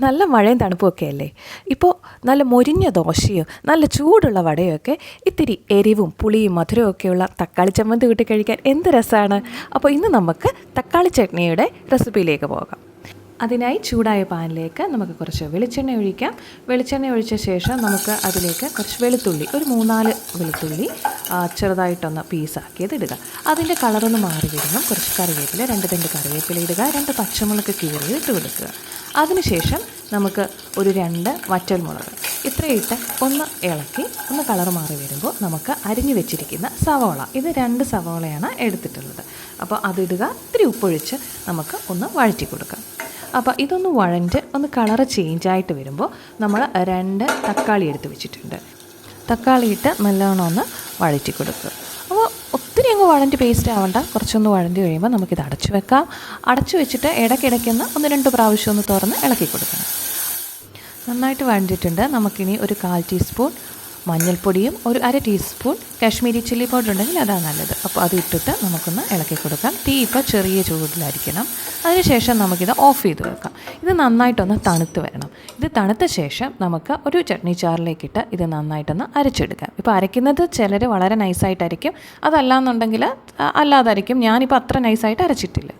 നല്ല മഴയും തണുപ്പുമൊക്കെ അല്ലേ. ഇപ്പോൾ നല്ല മൊരിഞ്ഞ ദോശയോ നല്ല ചൂടുള്ള വടയൊക്കെ ഇത്തിരി എരിവും പുളിയും മധുരമൊക്കെയുള്ള തക്കാളി ചമ്മന്തി കൂട്ടി കഴിക്കാൻ എന്ത് രസമാണ്. അപ്പോൾ ഇന്ന് നമുക്ക് തക്കാളി ചട്നിയുടെ റെസിപ്പിയിലേക്ക് പോകാം. അതിനായി ചൂടായ പാനിലേക്ക് നമുക്ക് കുറച്ച് വെളിച്ചെണ്ണ ഒഴിക്കാം. വെളിച്ചെണ്ണ ഒഴിച്ച ശേഷം നമുക്ക് അതിലേക്ക് കുറച്ച് വെളുത്തുള്ളി, ഒരു 3-4 വെളുത്തുള്ളി ചെറുതായിട്ടൊന്ന് പീസാക്കിയത് ഇടുക. അതിൻ്റെ കളറൊന്ന് മാറി വരുമ്പം കുറച്ച് കറിവേപ്പില, 2 തണ്ട് കറിവേപ്പില ഇടുക. 2 പച്ചമുളക് കീറി ഇട്ട് കൊടുക്കുക. അതിനുശേഷം നമുക്ക് ഒരു 2 വറ്റൽമുളക് ഇത്രയിട്ട് ഒന്ന് ഇളക്കി ഒന്ന് കളർ മാറി വരുമ്പോൾ നമുക്ക് അരിഞ്ഞു വെച്ചിരിക്കുന്ന സവോള, ഇത് 2 സവോളയാണ് എടുത്തിട്ടുള്ളത്. അപ്പോൾ അതിടുക. ഇത്തിരി ഉപ്പൊഴിച്ച് നമുക്ക് ഒന്ന് വഴറ്റി കൊടുക്കാം. അപ്പോൾ ഇതൊന്ന് വഴഞ്ഞ് ഒന്ന് കളറ് ചേഞ്ചായിട്ട് വരുമ്പോൾ നമ്മൾ 2 തക്കാളി എടുത്ത് വെച്ചിട്ടുണ്ട്. തക്കാളി ഇട്ട് നല്ലോണം ഒന്ന് വഴറ്റി കൊടുക്കുക. അപ്പോൾ ഒത്തിരി അങ്ങ് വഴഞ്ഞ് പേസ്റ്റ് ആവണ്ട, കുറച്ചൊന്ന് വഴഞ്ഞ് കഴിയുമ്പോൾ നമുക്കിത് അടച്ചു വെക്കാം. അടച്ചു വെച്ചിട്ട് ഇടയ്ക്കിടയ്ക്കൊന്ന് 1-2 പ്രാവശ്യം ഒന്ന് തുറന്ന് ഇളക്കി കൊടുക്കണം. നന്നായിട്ട് വഴഞ്ഞിട്ടുണ്ട്. നമുക്കിനി ഒരു 1/4 ടീസ്പൂൺ മഞ്ഞൾപ്പൊടിയും ഒരു 1/2 ടീസ്പൂൺ കാശ്മീരി ചില്ലി പൗഡർ ഉണ്ടെങ്കിൽ അതാണ് നല്ലത്. അപ്പോൾ അത് ഇട്ടിട്ട് നമുക്കൊന്ന് ഇളക്കി കൊടുക്കാം. തീ ഇപ്പോൾ ചെറിയ ചൂടിലായിരിക്കണം. അതിനുശേഷം നമുക്കിത് ഓഫ് ചെയ്ത് വെക്കാം. ഇത് നന്നായിട്ടൊന്ന് തണുത്ത് വരണം. ഇത് തണുത്ത ശേഷം നമുക്ക് ഒരു ചട്നി ചാറിലേക്കിട്ട് ഇത് നന്നായിട്ടൊന്ന് അരച്ചെടുക്കാം. ഇപ്പോൾ അരയ്ക്കുന്നത് ചിലർ വളരെ നൈസായിട്ടായിരിക്കും, അതല്ലാന്നുണ്ടെങ്കിൽ അല്ലാതായിരിക്കും. ഞാനിപ്പോൾ അത്ര നൈസായിട്ട് അരച്ചിട്ടില്ല.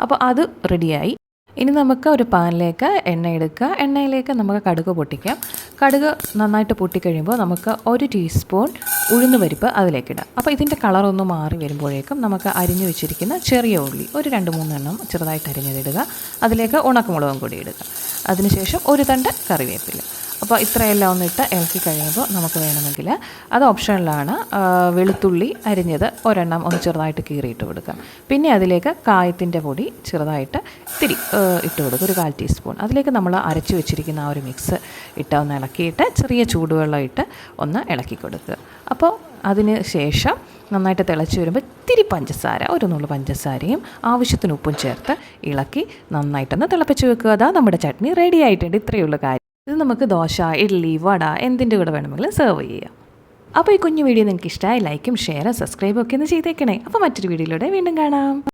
അപ്പോൾ അത് റെഡിയായി. ഇനി നമുക്ക് ഒരു പാനിലേക്ക് എണ്ണ എടുക്കുക. എണ്ണയിലേക്ക് നമുക്ക് കടുക് പൊട്ടിക്കാം. കടുക് നന്നായിട്ട് പൊട്ടിക്കഴിയുമ്പോൾ നമുക്ക് 1 ടീസ്പൂൺ ഉഴുന്ന് പരിപ്പ് അതിലേക്കിടാം. അപ്പോൾ ഇതിൻ്റെ കളറൊന്ന് മാറി വരുമ്പോഴേക്കും നമുക്ക് അരിഞ്ഞു വെച്ചിരിക്കുന്ന ചെറിയ ഉള്ളി ഒരു 2-3 എണ്ണം ചെറുതായിട്ട് അരിഞ്ഞതിടുക. അതിലേക്ക് ഉണക്കമുളകും കൂടി ഇടുക. അതിനുശേഷം ഒരു തണ്ട് കറിവേപ്പില. അപ്പോൾ ഇത്രയെല്ലാം ഒന്നിട്ട് ഇളക്കി കഴിയുമ്പോൾ നമുക്ക് വേണമെങ്കിൽ അത് ഓപ്ഷനിലാണ്, വെളുത്തുള്ളി അരിഞ്ഞത് ഒരെണ്ണം ഒന്ന് ചെറുതായിട്ട് കീറിയിട്ട് കൊടുക്കാം. പിന്നെ അതിലേക്ക് കായത്തിൻ്റെ പൊടി ചെറുതായിട്ട് ഇത്തിരി ഇട്ട് കൊടുക്കുക, ഒരു 1/4 ടീസ്പൂൺ. അതിലേക്ക് നമ്മൾ അരച്ച് വെച്ചിരിക്കുന്ന ആ ഒരു മിക്സ് ഇട്ട് ഒന്ന് ഇളക്കിയിട്ട് ചെറിയ ചൂടുവെള്ളം ഇട്ട് ഒന്ന് ഇളക്കി കൊടുക്കുക. അപ്പോൾ അതിന് ശേഷം നന്നായിട്ട് തിളച്ച് വരുമ്പോൾ ഇത്തിരി പഞ്ചസാര, ഒരു നുള്ളു പഞ്ചസാരയും ആവശ്യത്തിന് ഉപ്പും ചേർത്ത് ഇളക്കി നന്നായിട്ടൊന്ന് തിളപ്പിച്ച് വെക്കുക. അതാ നമ്മുടെ ചട്നി റെഡി ആയിട്ടുണ്ട്. ഇത്രയുള്ള കാര്യം. ഇത് നമുക്ക് ദോശ, ഇഡ്ഡലി, വട എന്തിൻ്റെ കൂടെ വേണമെങ്കിലും സെർവ് ചെയ്യാം. അപ്പോൾ ഈ കുഞ്ഞു വീഡിയോ നിങ്ങൾക്ക് ഇഷ്ടമായി ലൈക്കും ഷെയറും സബ്സ്ക്രൈബും ഒക്കെ ഒന്ന് ചെയ്തേക്കണേ. അപ്പോൾ മറ്റൊരു വീഡിയോയിലൂടെ വീണ്ടും കാണാം.